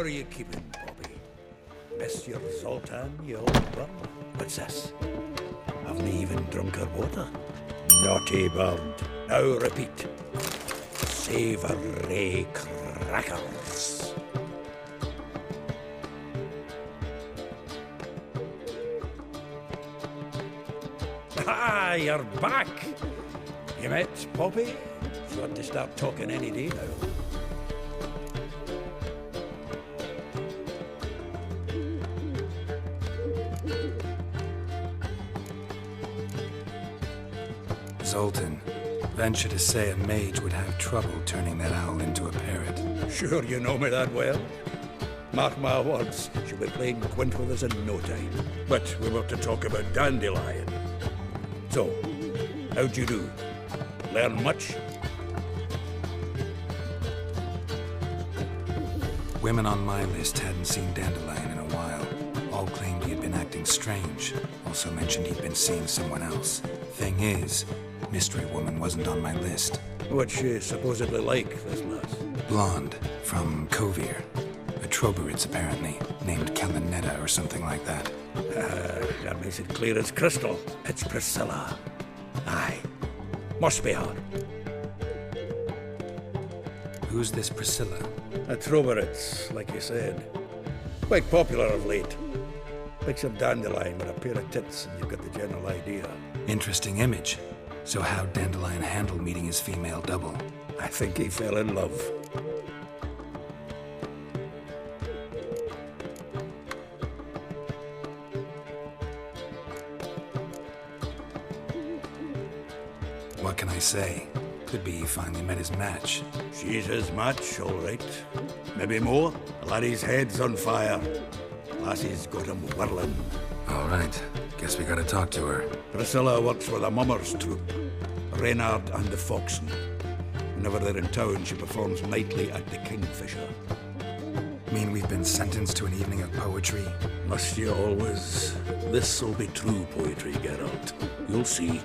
are you keeping, Bobby? Monsieur Zoltan, you old bum? What's this? Haven't even drunk her water? Naughty bird. Now repeat. Savoury crackers. Ah, you're back. You met Poppy? You ought to start talking any day now. Zoltan, venture to say a mage would have trouble turning that owl into a parrot. Sure you know me that well. Mark my words, she'll be playing quint with us in no time. But we were to talk about Dandelion. So, how'd you do? Learn much? Women on my list hadn't seen Dandelion in a while. All claimed he had been acting strange. Also mentioned he'd been seeing someone else. Thing is, Mystery Woman wasn't on my list. What's she supposedly like, this lass? Blonde, from Kovir. A Troberitz, apparently, named Kalinetta or something like that. That makes it clear as crystal. It's Priscilla. Aye. Must be her. Who's this Priscilla? A Troberitz, like you said. Quite popular of late. Picture Dandelion with a pair of tits and you've got the general idea. Interesting image. So how'd Dandelion handle meeting his female double? I think he fell in love. What can I say? Could be he finally met his match. She's his match, all right. Maybe more. The laddie's head's on fire. Lassie's got him whirling. All right. Guess we gotta talk to her. Priscilla works with a mummers troupe, Reynard and the Foxen. Whenever they're in town, she performs nightly at the Kingfisher. Mean we've been sentenced to an evening of poetry? Must you always? This'll be true poetry, Geralt. You'll see.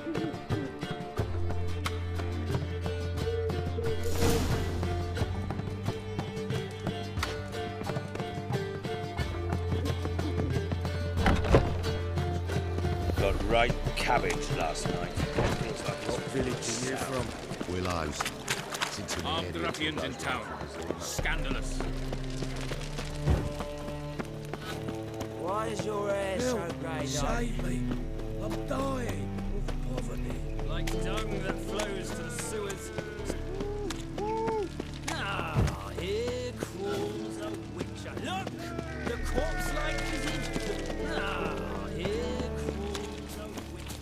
Right cabbage last night. What village are you from? Willows. Armed ruffians in town. Scandalous. Why is your hair so grey? Save me. I'm dying of poverty. Like dung that flows to the sewers. Ah, here crawls a witcher. Look! The corpse-like visage. Ah, here crawls a witcher.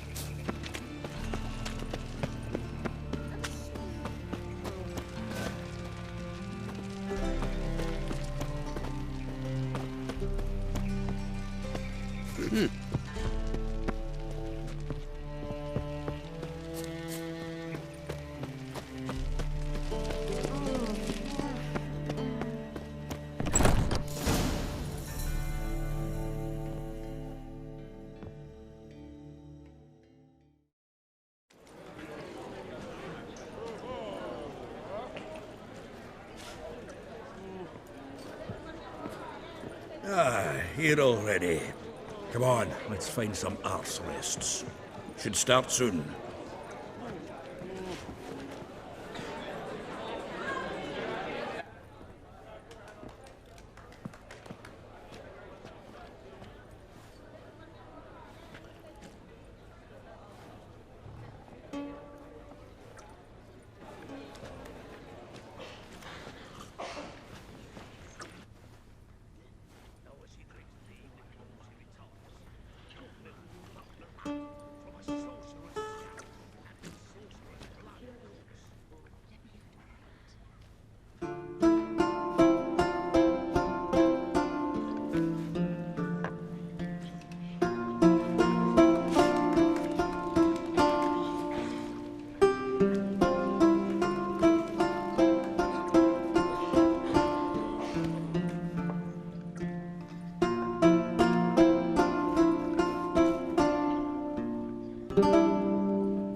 Ah, here already. Come on, let's find some arse rests. Should start soon.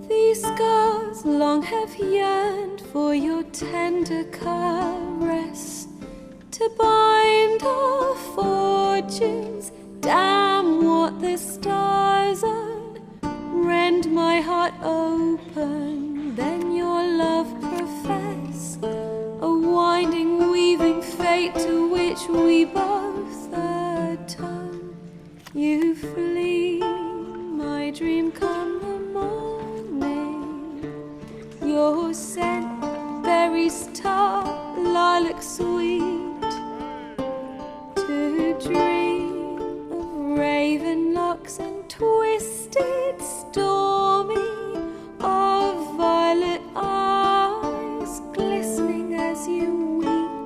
These scars long have yearned for your tender caress, to bind our fortunes. Damn what the stars own. Rend my heart open, then your love profess. A winding, weaving fate to which we both atone. You flee, my dream come the morning. Your scent, berries tart, lilac sweet. To dream of raven locks and twisted stormy, of violet eyes glistening as you weep.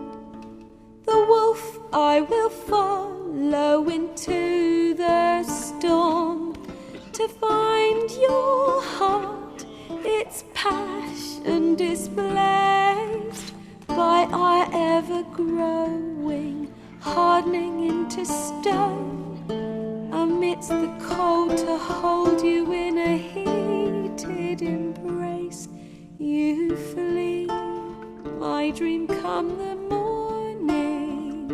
The wolf I will follow into the storm, to find your heart, its passion displaced by our ever-growing, hardening into stone. Amidst the cold, to hold you in a heated embrace. You flee, my dream come the morning.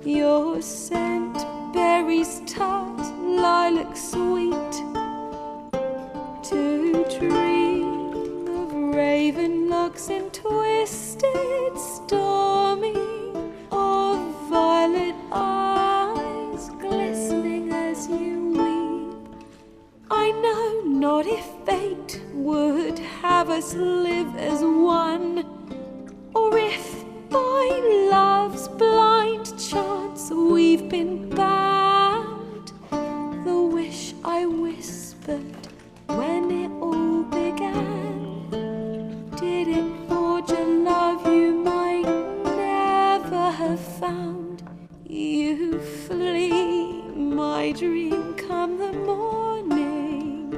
Your scent, berries tart, lilac sweet. To dream of raven locks and twisted stormy, of violet eyes glistening as you weep. I know not if fate would have us live as one, or if by love's blind chance we've been bound. The wish I whispered when it all began, did it forge a love you might never have found? You flee, my dream come the morning.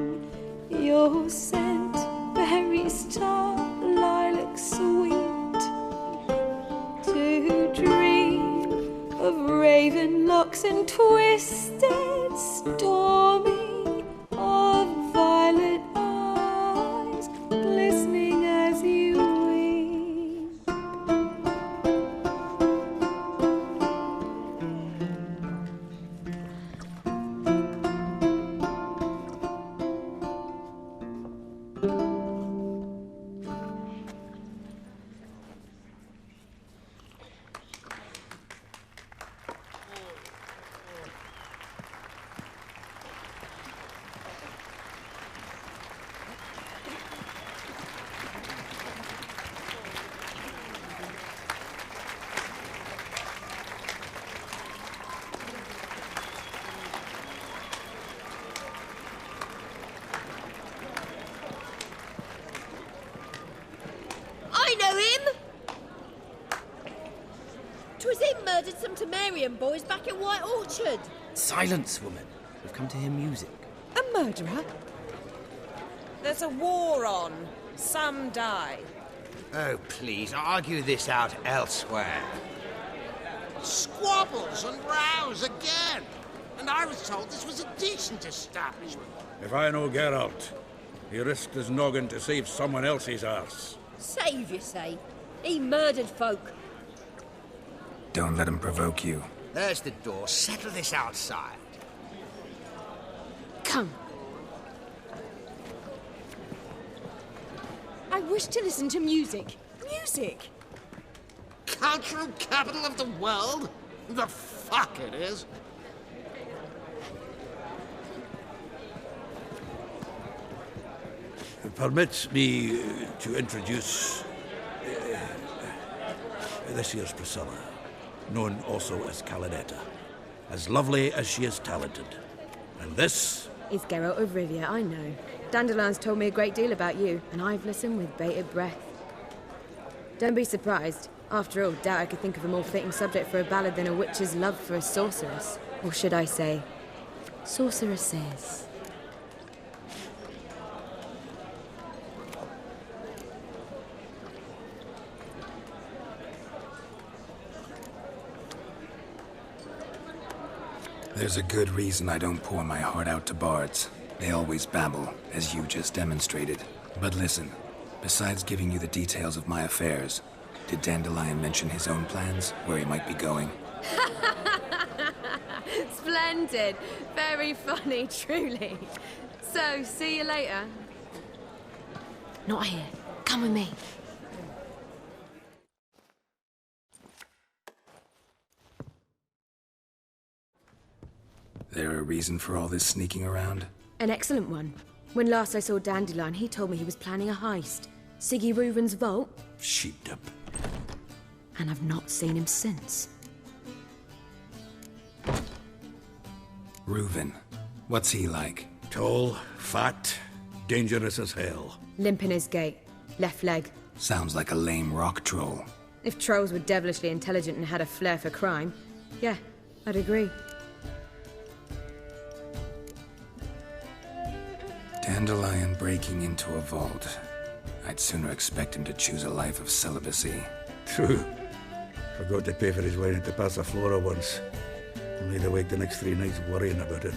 Your scent, berries tart, lilac sweet. To dream of raven locks and twisted stormy, of violet eyes glistening as you weep. I know him! 'Twas him murdered some Temerian boys back at White Orchard. Silence, woman. We've come to hear music. A murderer? There's a war on. Some die. Oh, please, argue this out elsewhere. Squabbles and rows again. And I was told this was a decent establishment. If I know Geralt, he risked his noggin to save someone else's arse. Save, you say? He murdered folk. Don't let him provoke you. There's the door. Settle this outside. Come. I wish to listen to music. Music! Cultural capital of the world? The fuck it is. Permit me to introduce this here's Priscilla, known also as Calinetta, as lovely as she is talented. And this is Geralt of Rivia, I know. Dandelion's told me a great deal about you, and I've listened with bated breath. Don't be surprised. After all, doubt I could think of a more fitting subject for a ballad than a witch's love for a sorceress. Or should I say, sorceresses. There's a good reason I don't pour my heart out to bards. They always babble, as you just demonstrated. But listen, besides giving you the details of my affairs, Did Dandelion mention his own plans, where he might be going? Splendid. Very funny, truly. So, see you later. Not here. Come with me. There a reason for all this sneaking around? An excellent one. When last I saw Dandelion, he told me he was planning a heist. Siggy Reuven's vault. Sheeped up. And I've not seen him since. Reuven. What's he like? Tall, fat, dangerous as hell. Limp in his gait. Left leg. Sounds like a lame rock troll. If trolls were devilishly intelligent and had a flair for crime, yeah, I'd agree. Dandelion breaking into a vault. I'd sooner expect him to choose a life of celibacy. True. Forgot to pay for his wine at the Passaflora once. Laid awake the next 3 nights worrying about it.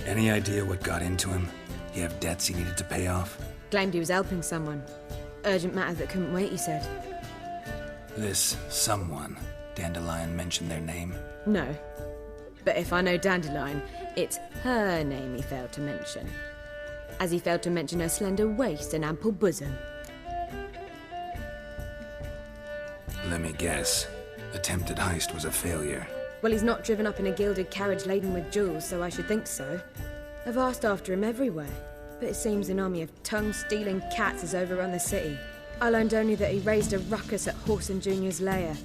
Any idea what got into him? He have debts he needed to pay off? Claimed he was helping someone. Urgent matter that couldn't wait, he said. This someone, Dandelion mentioned their name? No. But if I know Dandelion, it's her name he failed to mention. As he failed to mention her slender waist and ample bosom. Let me guess. Attempted heist was a failure. Well, he's not driven up in a gilded carriage laden with jewels, so I should think so. I've asked after him everywhere, but it seems an army of tongue-stealing cats has overrun the city. I learned only that he raised a ruckus at Horson Jr.'s lair.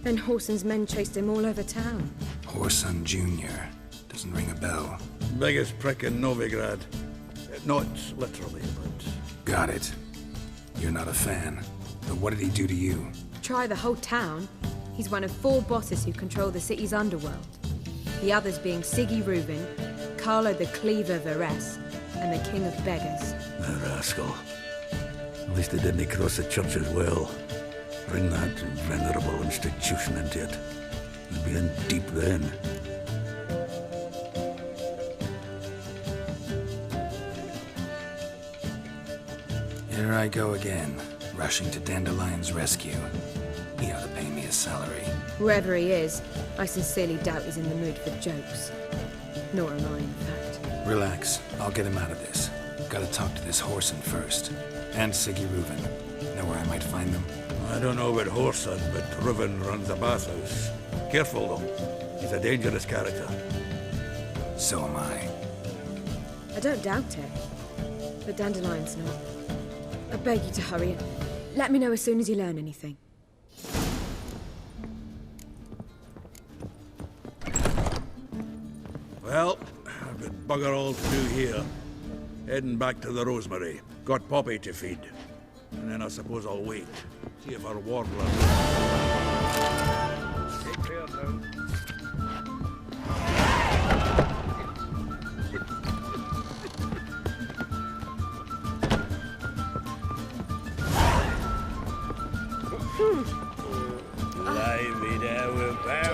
Then Horson's men chased him all over town. Horson Jr. Doesn't ring a bell. Biggest prick in Novigrad. Not literally, but... Got it. You're not a fan. But what did he do to you? Try the whole town. He's one of 4 bosses who control the city's underworld. The others being Siggy Reuven, Carlo the Cleaver Varese, and the King of Beggars. The rascal. At least they didn't cross the church as well. Bring that venerable institution into it. We'd be in deep then. Here I go again, rushing to Dandelion's rescue. He ought to pay me a salary. Wherever he is, I sincerely doubt he's in the mood for jokes. Nor am I, in fact. Relax. I'll get him out of this. Gotta talk to this Horson first. And Siggy Reuven. Know where I might find them? I don't know about Horson, but Reuven runs a bathhouse. Careful, though. He's a dangerous character. So am I. I don't doubt it. But Dandelion's not. I beg you to hurry and let me know as soon as you learn anything. Well, I've got bugger all to do here. Heading back to the Rosemary. Got Poppy to feed. And then I suppose I'll wait. See if our warbler... Take care now. Blimey, there we're bound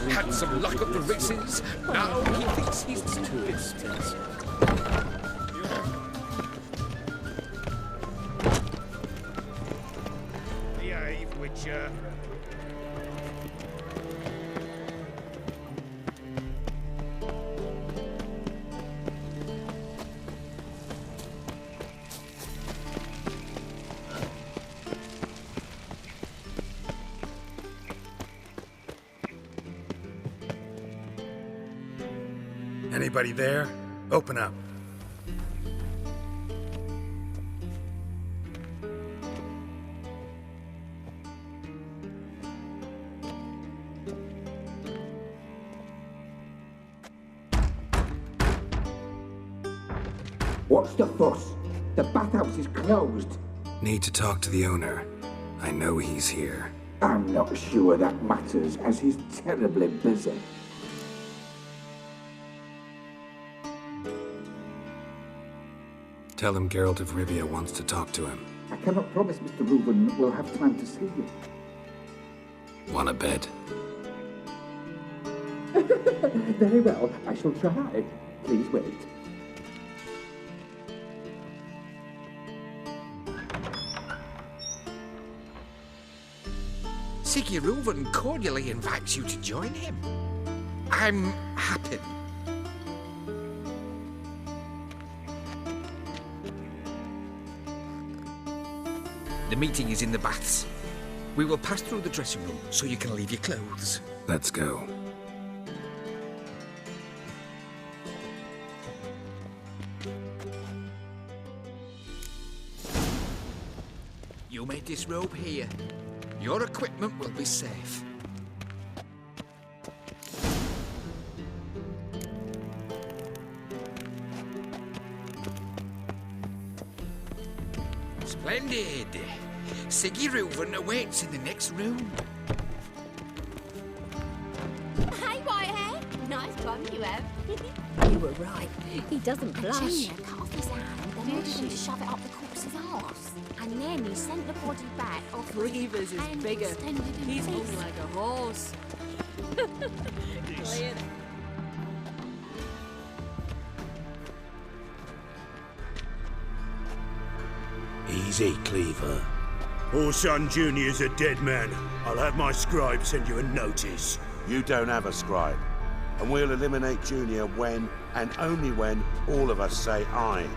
Had some luck at the races. Now he thinks he's too expensive. Behave, Witcher. Anybody there? Open up. What's the fuss? The bathhouse is closed. Need to talk to the owner. I know he's here. I'm not sure that matters, as he's terribly busy. Tell him Geralt of Rivia wants to talk to him. I cannot promise Mr. Reuven will have time to see you. Wanna bet? Very well, I shall try. Please wait. Siggy Reuven cordially invites you to join him. I'm happy. The meeting is in the baths. We will pass through the dressing room so you can leave your clothes. Let's go. You may disrobe here. Your equipment will be safe. Splendid. Siggy Reuven awaits in the next room. Hey, Whitehair. Nice bum you have. You were right. He doesn't blush. Junior cut off his hand and ordered him to shove it up the corpse's arse. And then he sent the body back off. Reavers is bigger. He's more like a horse. Easy, Cleaver. Orson Jr.'s a dead man. I'll have my scribe send you a notice. You don't have a scribe. And we'll eliminate Junior when, and only when, all of us say aye.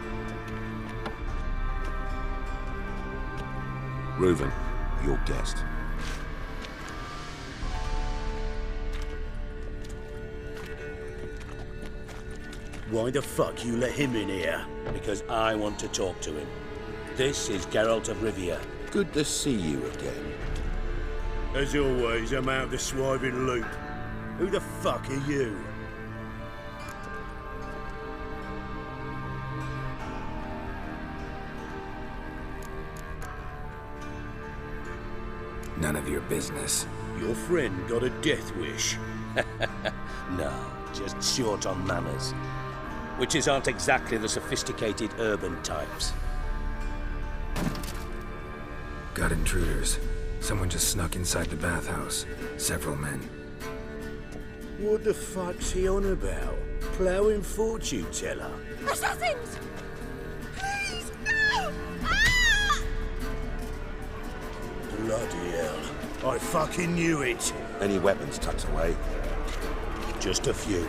Reuven, your guest. Why the fuck you let him in here? Because I want to talk to him. This is Geralt of Rivia. Good to see you again. As always, I'm out of the swiving loop. Who the fuck are you? None of your business. Your friend got a death wish. No, just short on manners. Witches aren't exactly the sophisticated urban types. Got intruders. Someone just snuck inside the bathhouse. Several men. What the fuck's he on about? Ploughing fortune teller? Assassins! Please, no! Ah! Bloody hell. I fucking knew it. Any weapons tucked away? Just a few.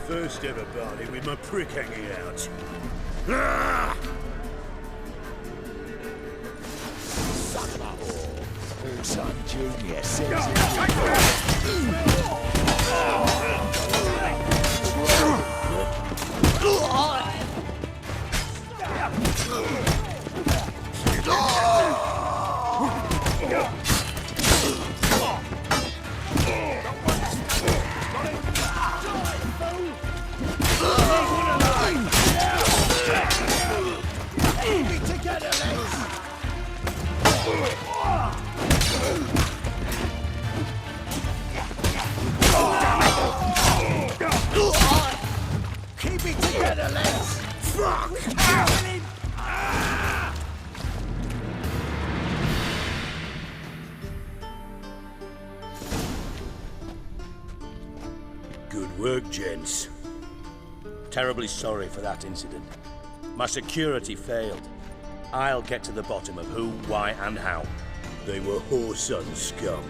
First ever party with my prick hanging out. Ah! Son of a whore. Orson Jr. says keep it together, lads! Fuck! Good work, gents. Terribly sorry for that incident. My security failed. I'll get to the bottom of who, why, and how. They were whoreson scum.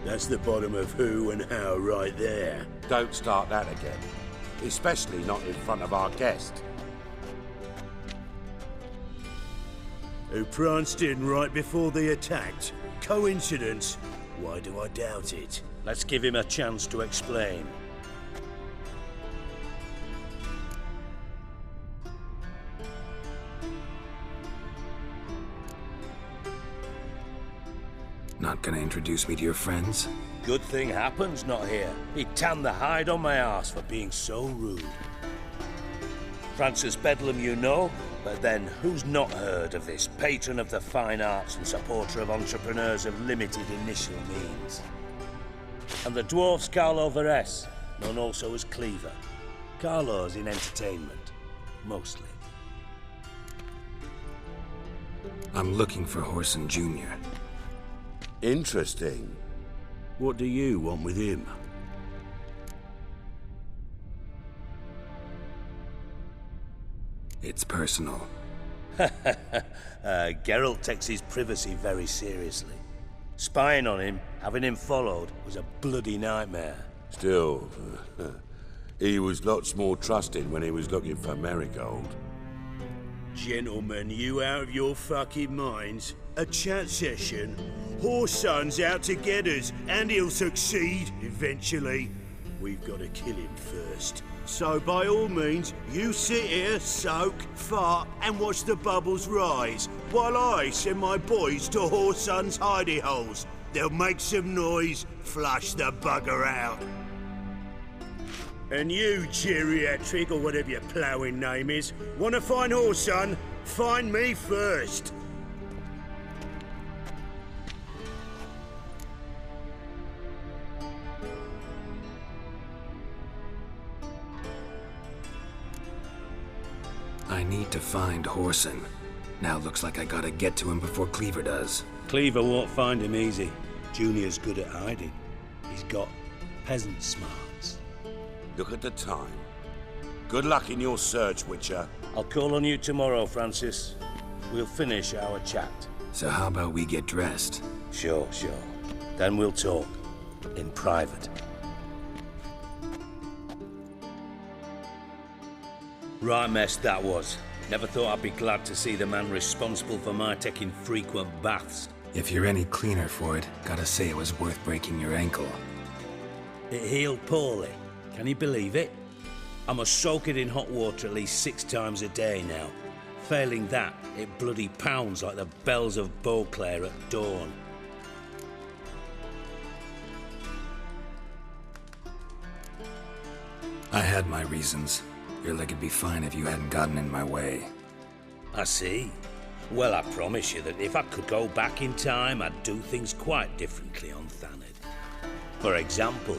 That's the bottom of who and how right there. Don't start that again. Especially not in front of our guest. Who pranced in right before they attacked. Coincidence? Why do I doubt it? Let's give him a chance to explain. Not gonna introduce me to your friends? Good thing happens not here. He tanned the hide on my arse for being so rude. Francis Bedlam you know, but then who's not heard of this patron of the fine arts and supporter of entrepreneurs of limited initial means? And the dwarf's Carlo Veres, known also as Cleaver. Carlo's in entertainment, mostly. I'm looking for Orson Jr. Interesting. What do you want with him? It's personal. Geralt takes his privacy very seriously. Spying on him, having him followed, was a bloody nightmare. Still, he was lots more trusting when he was looking for Marigold. Gentlemen, you out of your fucking minds? A chat session? Whoreson's out to get us, and he'll succeed eventually. We've got to kill him first. So by all means, you sit here, soak, fart, and watch the bubbles rise, while I send my boys to Whoreson's hidey holes. They'll make some noise, flush the bugger out. And you, geriatric, or whatever your ploughing name is, want to find Whoreson? Find me first. I need to find Whoreson. Now looks like I gotta get to him before Cleaver does. Cleaver won't find him easy. Junior's good at hiding. He's got peasant smarts. Look at the time. Good luck in your search, Witcher. I'll call on you tomorrow, Francis. We'll finish our chat. So how about we get dressed? Sure. Then we'll talk. In private. Right mess that was. Never thought I'd be glad to see the man responsible for my taking frequent baths. If you're any cleaner for it, gotta say it was worth breaking your ankle. It healed poorly. Can you believe it? I must soak it in hot water at least 6 times a day now. Failing that, it bloody pounds like the bells of Beauclair at dawn. I had my reasons. Your leg would be fine if you hadn't gotten in my way. I see. Well, I promise you that if I could go back in time, I'd do things quite differently on Thanedd. For example,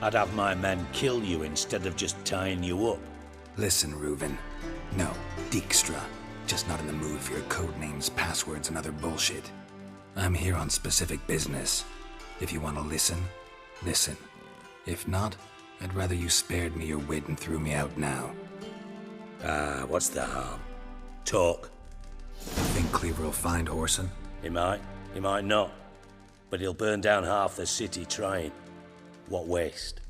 I'd have my men kill you instead of just tying you up. Listen, Reuven. No, Dijkstra. Just not in the mood for your code names, passwords, and other bullshit. I'm here on specific business. If you want to listen, listen. If not, I'd rather you spared me your wit and threw me out now. What's the harm? Talk. Think Cleaver will find Whoreson? He might not. But he'll burn down half the city trying. What waste?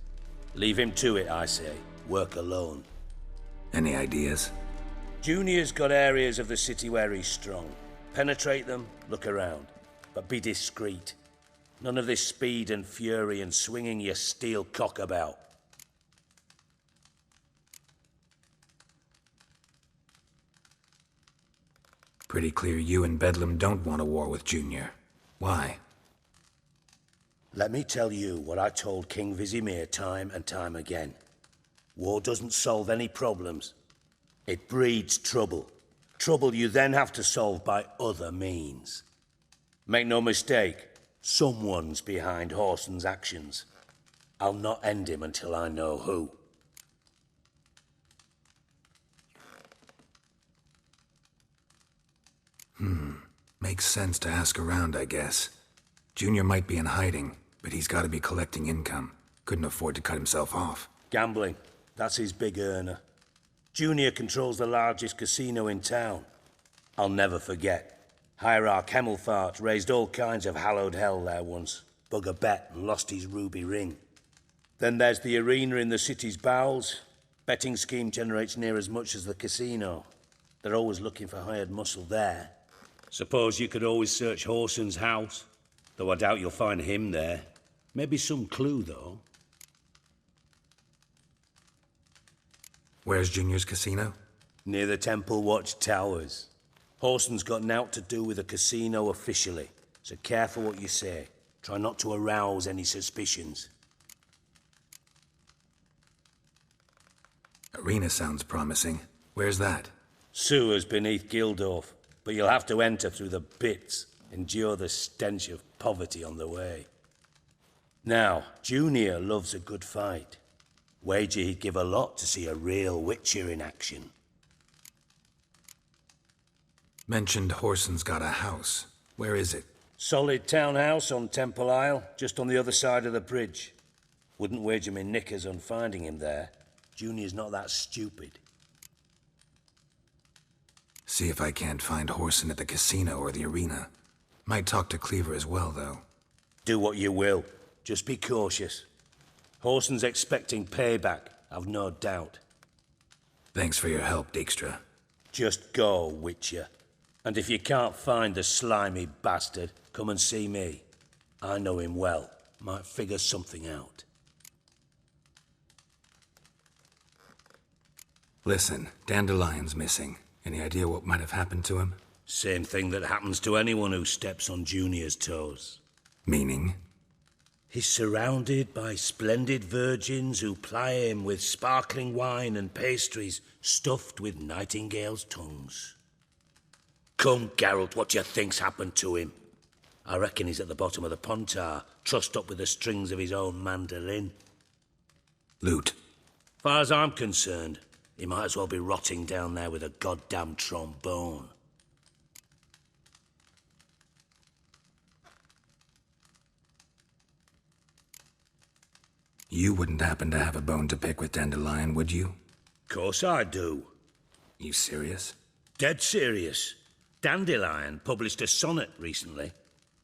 Leave him to it, I say. Work alone. Any ideas? Junior's got areas of the city where he's strong. Penetrate them, look around. But be discreet. None of this speed and fury and swinging your steel cock about. Pretty clear you and Bedlam don't want a war with Junior. Why? Let me tell you what I told King Vizimir time and time again. War doesn't solve any problems. It breeds trouble. Trouble you then have to solve by other means. Make no mistake, someone's behind Whoreson's actions. I'll not end him until I know who. Makes sense to ask around, I guess. Junior might be in hiding, but he's got to be collecting income. Couldn't afford to cut himself off. Gambling. That's his big earner. Junior controls the largest casino in town. I'll never forget. Hierarch Hemmelfart raised all kinds of hallowed hell there once. Bug a bet and lost his ruby ring. Then there's the arena in the city's bowels. Betting scheme generates near as much as the casino. They're always looking for hired muscle there. Suppose you could always search Whoreson's house, though I doubt you'll find him there. Maybe some clue, though. Where's Junior's casino? Near the Temple Watch Towers. Whoreson's got nought to do with a casino officially, so careful what you say. Try not to arouse any suspicions. Arena sounds promising. Where's that? Sewers beneath Gildorf, but you'll have to enter through the bits, endure the stench of poverty on the way. Now, Junior loves a good fight. Wager he'd give a lot to see a real Witcher in action. Mentioned Whoreson's got a house. Where is it? Solid townhouse on Temple Isle, just on the other side of the bridge. Wouldn't wager me knickers on finding him there. Junior's not that stupid. See if I can't find Horson at the casino or the arena. Might talk to Cleaver as well, though. Do what you will. Just be cautious. Horson's expecting payback, I've no doubt. Thanks for your help, Dijkstra. Just go, Witcher. And if you can't find the slimy bastard, come and see me. I know him well. Might figure something out. Listen, Dandelion's missing. Any idea what might have happened to him? Same thing that happens to anyone who steps on Junior's toes. Meaning? He's surrounded by splendid virgins who ply him with sparkling wine and pastries stuffed with nightingales' tongues. Come, Geralt, what do you think's happened to him? I reckon he's at the bottom of the Pontar, trussed up with the strings of his own mandolin. Loot. Far as I'm concerned, he might as well be rotting down there with a goddamn trombone. You wouldn't happen to have a bone to pick with Dandelion, would you? Course I do. You serious? Dead serious. Dandelion published a sonnet recently.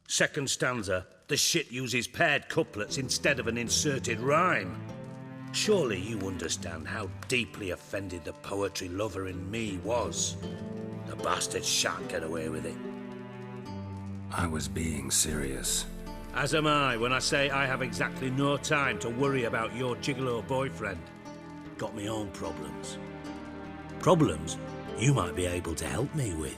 Second stanza, the shit uses paired couplets instead of an inserted rhyme. Surely you understand how deeply offended the poetry lover in me was. The bastard shan't get away with it. I was being serious. As am I when I say I have exactly no time to worry about your gigolo boyfriend. Got me own problems. Problems you might be able to help me with.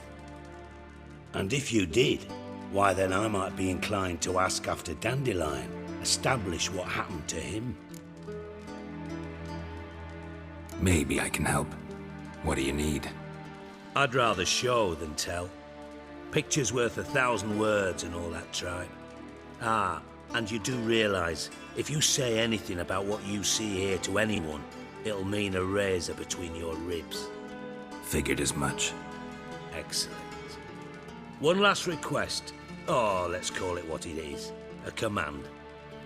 And if you did, why then I might be inclined to ask after Dandelion, establish what happened to him. Maybe I can help. What do you need? I'd rather show than tell. Picture's worth 1,000 words and all that tripe. Ah, and you do realise, if you say anything about what you see here to anyone, it'll mean a razor between your ribs. Figured as much. Excellent. One last request. Oh, let's call it what it is. A command.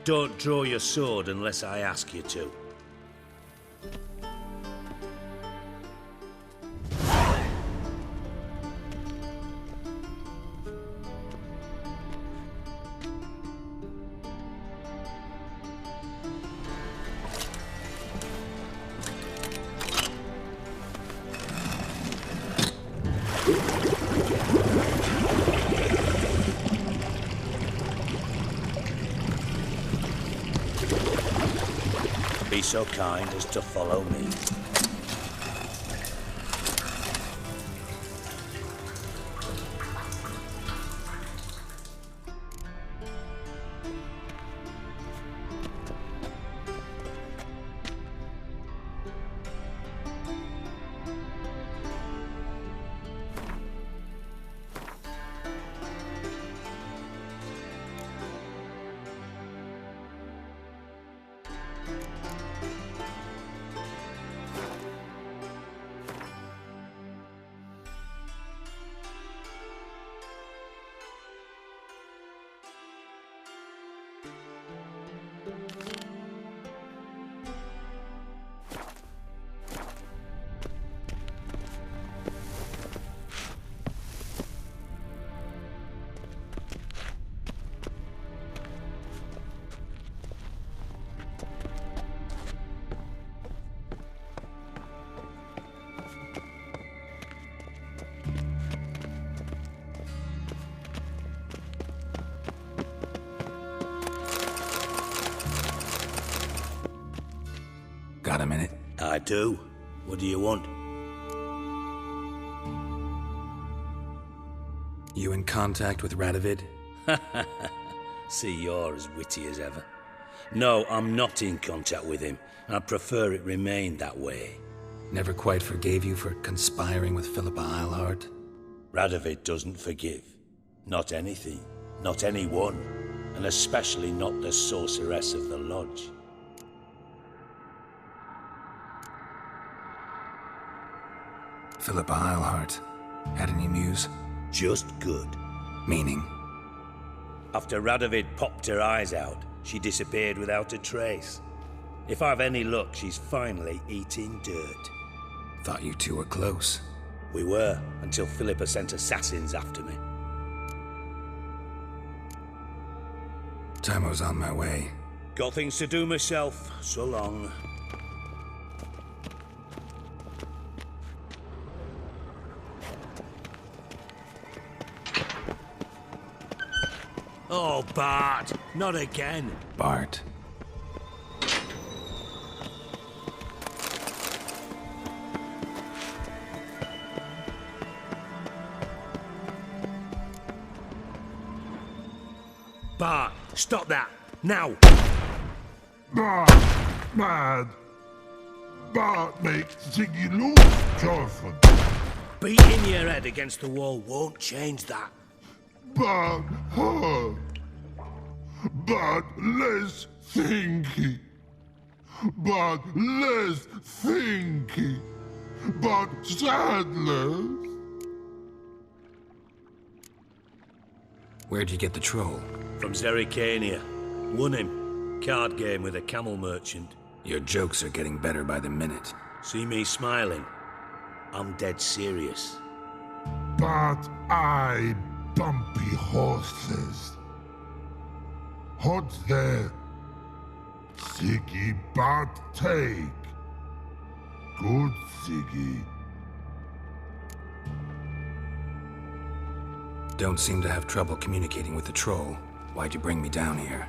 Don't draw your sword unless I ask you to. Be so kind as to follow me. Got a minute? I do. What do you want? You in contact with Radovid? See, you're as witty as ever. No, I'm not in contact with him. I'd prefer it remained that way. Never quite forgave you for conspiring with Philippa Eilhart? Radovid doesn't forgive. Not anything. Not anyone. And especially not the sorceress of the Lodge. Philippa Eilhart. Had any news? Just good. Meaning? After Radovid popped her eyes out, she disappeared without a trace. If I've any luck, she's finally eating dirt. Thought you two were close. We were, until Philippa sent assassins after me. Tamo's on my way. Got things to do myself. So long. Oh, Bart! Not again! Bart. Bart, stop that! Now! Bart! Mad! Bart makes Ziggy lose, Jorfan. Beating your head against the wall won't change that. Bart hurt. Bart less thinky. Bart less thinky. Bart sadless. Where'd you get the troll? From Zerrikania. Won him. Card game with a camel merchant. Your jokes are getting better by the minute. See me smiling? I'm dead serious. But I bumpy horses. Hot there. Ziggy Bart take. Good Ziggy. Don't seem to have trouble communicating with the troll. Why'd you bring me down here?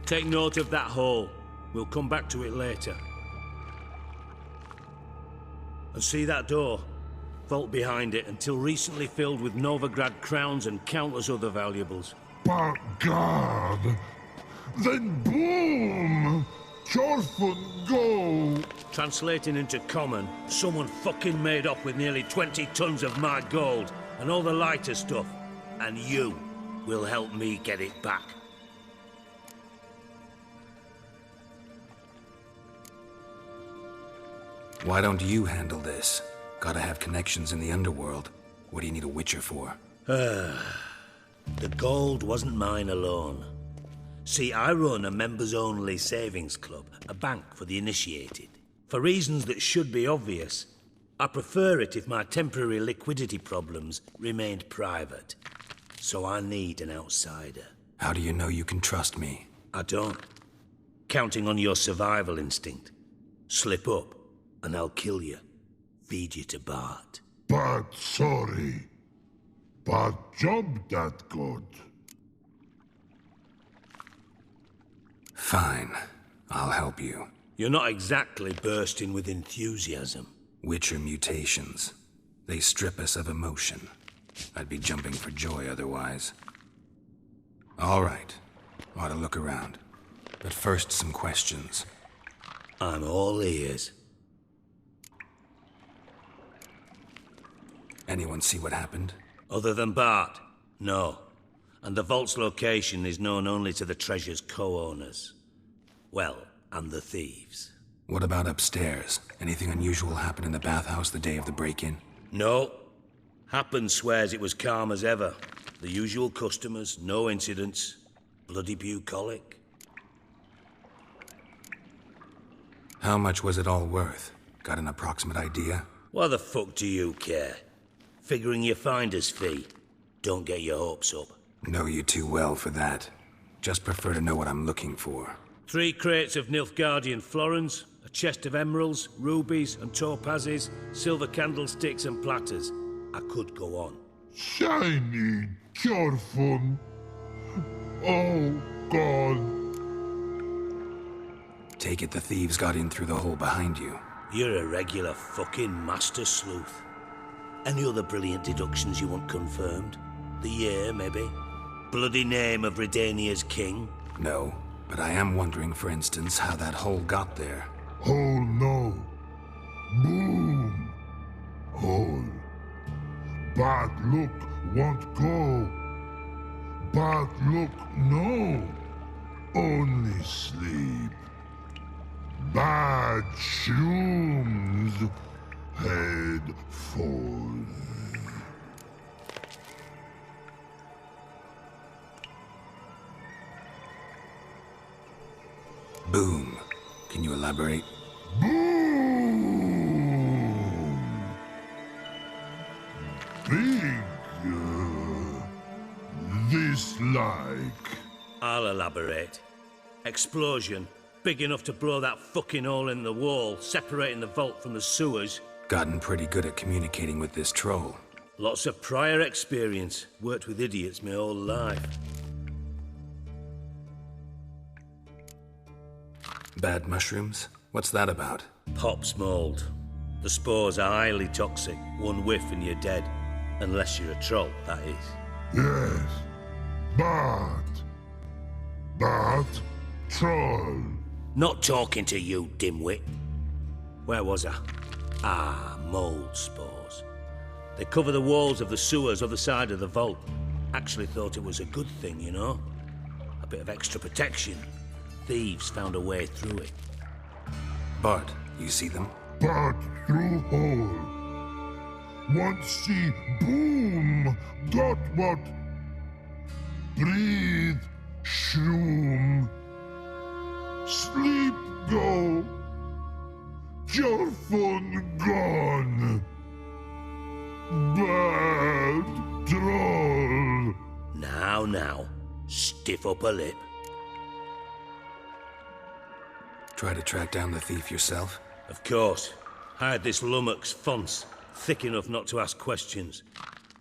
Take note of that hole. We'll come back to it later. And see that door? Vault behind it, until recently filled with Novigrad crowns and countless other valuables. But God! Then boom! Jorfan go! Translating into common, someone fucking made off with nearly 20 tons of my gold and all the lighter stuff. And you will help me get it back. Why don't you handle this? Gotta have connections in the underworld. What do you need a witcher for? The gold wasn't mine alone. See, I run a members-only savings club, a bank for the initiated. For reasons that should be obvious, I prefer it if my temporary liquidity problems remained private. So I need an outsider. How do you know you can trust me? I don't. Counting on your survival instinct. Slip up, and I'll kill you. Feed you to Bart. But sorry. But job that good. Fine. I'll help you. You're not exactly bursting with enthusiasm. Witcher mutations. They strip us of emotion. I'd be jumping for joy otherwise. All right. Ought to look around. But first, some questions. I'm all ears. Anyone see what happened? Other than Bart? No. And the vault's location is known only to the treasure's co-owners. Well, and the thieves. What about upstairs? Anything unusual happen in the bathhouse the day of the break-in? No. Happen swears it was calm as ever. The usual customers, no incidents. Bloody bucolic. How much was it all worth? Got an approximate idea? Why the fuck do you care? Figuring your finder's fee. Don't get your hopes up. Know you too well for that. Just prefer to know what I'm looking for. 3 crates of Nilfgaardian florins, a chest of emeralds, rubies and topazes, silver candlesticks and platters. I could go on. Shiny Jorfan. Oh, God. Take it the thieves got in through the hole behind you. You're a regular fucking master sleuth. Any other brilliant deductions you want confirmed? The year, maybe? Bloody name of Redania's king? No, but I am wondering, for instance, how that hole got there. Hole no. Boom. Hole. But look, won't go. But look, no. Only sleep. Bad shoes. Head falls. Boom. Can you elaborate? Boom! like? I'll elaborate. Explosion, big enough to blow that fucking hole in the wall, separating the vault from the sewers. Gotten pretty good at communicating with this troll. Lots of prior experience. Worked with idiots my whole life. Bad mushrooms? What's that about? Pops mold. The spores are highly toxic. One whiff and you're dead. Unless you're a troll, that is. Yes, but troll. Not talking to you, dimwit. Where was I? Ah, mold spores. They cover the walls of the sewers other side of the vault. Actually thought it was a good thing, you know? A bit of extra protection. Thieves found a way through it. Bud, you see them? But through hole. Once see boom, got what? Breathe, shroom. Sleep go. Your fun gone. Bad troll. Now, stiff up a lip. Try to track down the thief yourself? Of course. I had this lummox, Fonce, thick enough not to ask questions.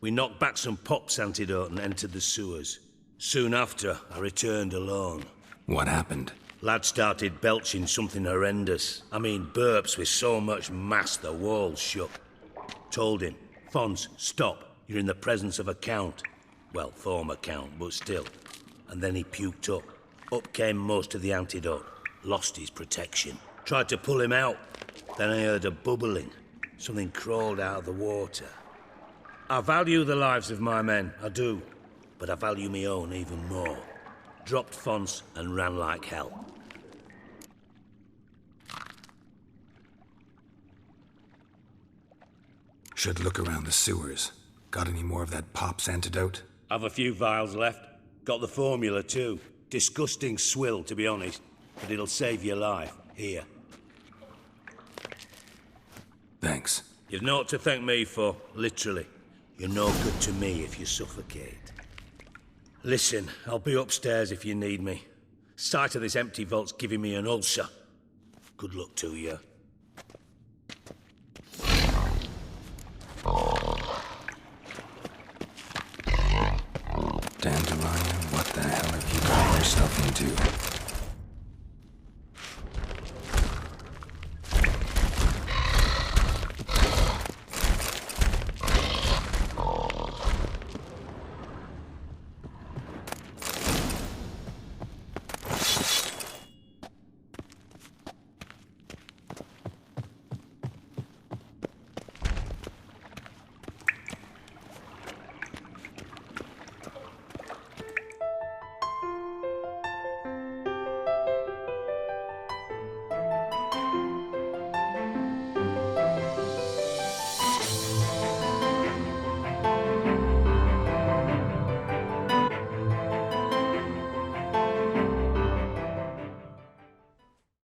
We knocked back some Pop's antidote and entered the sewers. Soon after, I returned alone. What happened? Lad started belching something horrendous. I mean, burps with so much mass the walls shook. Told him, Fonce, stop. You're in the presence of a count. Well, former count, but still. And then he puked up. Up came most of the antidote. Lost his protection. Tried to pull him out. Then I heard a bubbling. Something crawled out of the water. I value the lives of my men, I do. But I value my own even more. Dropped Fonce and ran like hell. Should look around the sewers. Got any more of that Pop's antidote? I've a few vials left. Got the formula too. Disgusting swill, to be honest. But it'll save your life. Here. Thanks. You've naught to thank me for, literally. You're no good to me if you suffocate. Listen, I'll be upstairs if you need me. Sight of this empty vault's giving me an ulcer. Good luck to you.